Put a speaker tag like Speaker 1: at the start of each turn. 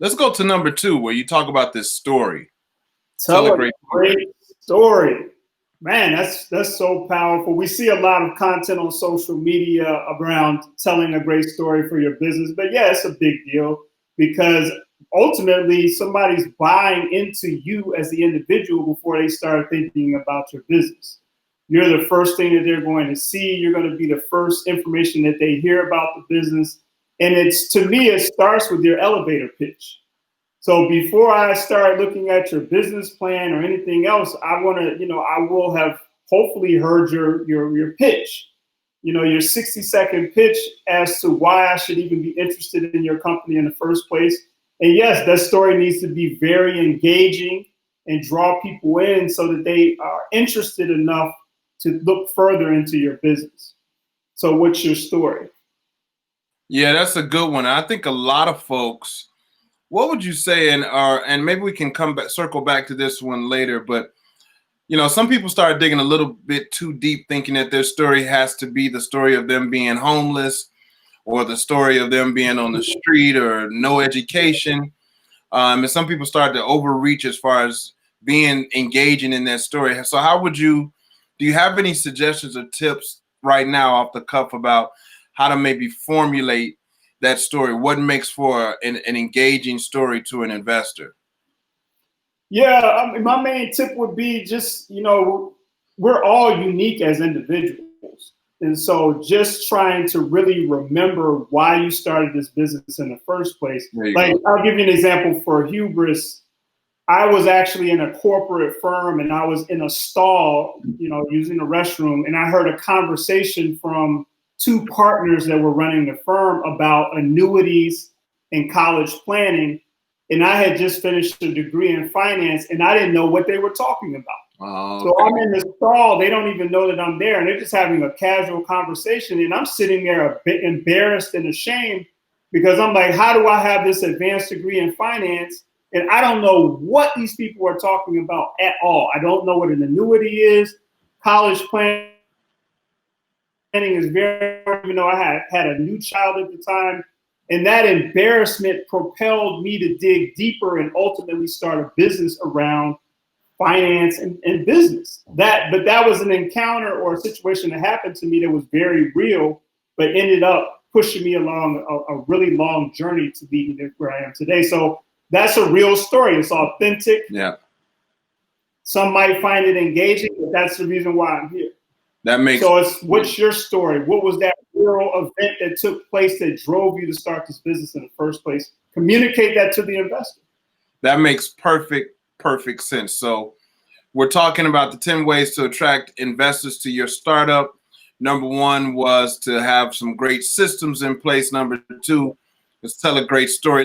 Speaker 1: Let's go to number 2, where you talk about this story. Tell
Speaker 2: Tell
Speaker 1: a
Speaker 2: a
Speaker 1: great story.
Speaker 2: great story. Man, that's so powerful. We see a lot of content on social media around telling a great story for your business. But yeah, it's a big deal because ultimately somebody's buying into you as the individual before they start thinking about your business. You're the first thing that they're going to see. You're going to be the first information that they hear about the business. And it's, to me, it starts with your elevator pitch. So before I start looking at your business plan or anything else, I want to, I will have hopefully heard your pitch, your 60-second pitch as to why I should even be interested in your company in the first place. And yes, that story needs to be very engaging and draw people in so that they are interested enough to look further into your business. So what's your story?
Speaker 1: Yeah, that's a good one. I think a lot of folks, what would you say, and maybe we can circle back to this one later, but some people start digging a little bit too deep, thinking that their story has to be the story of them being homeless or the story of them being on the street or no education. And some people start to overreach as far as being engaging in that story. So do you have any suggestions or tips right now off the cuff about how to maybe formulate that story? What makes for an engaging story to an investor?
Speaker 2: Yeah, I mean, my main tip would be just, we're all unique as individuals. And so just trying to really remember why you started this business in the first place.
Speaker 1: There you
Speaker 2: Like,
Speaker 1: go.
Speaker 2: I'll give you an example for hubris. I was actually in a corporate firm and I was in a stall, using the restroom, and I heard a conversation from two partners that were running the firm about annuities and college planning. And I had just finished a degree in finance and I didn't know what they were talking about. So
Speaker 1: Okay.
Speaker 2: I'm in the stall, they don't even know that I'm there, and they're just having a casual conversation. And I'm sitting there a bit embarrassed and ashamed because I'm like, how do I have this advanced degree in finance? And I don't know what these people are talking about at all. I don't know what an annuity is. College planning is very, I had a new child at the time. And that embarrassment propelled me to dig deeper and ultimately start a business around finance and business. But that was an encounter or a situation that happened to me that was very real, but ended up pushing me along a really long journey to be where I am today. So that's a real story. It's authentic.
Speaker 1: Yeah.
Speaker 2: Some might find it engaging, but that's the reason why I'm here.
Speaker 1: That makes
Speaker 2: So what's your story? What was that real event that took place that drove you to start this business in the first place? Communicate that to the investor.
Speaker 1: That makes perfect sense. So we're talking about the 10 ways to attract investors to your startup. Number 1 was to have some great systems in place. Number 2 is tell a great story.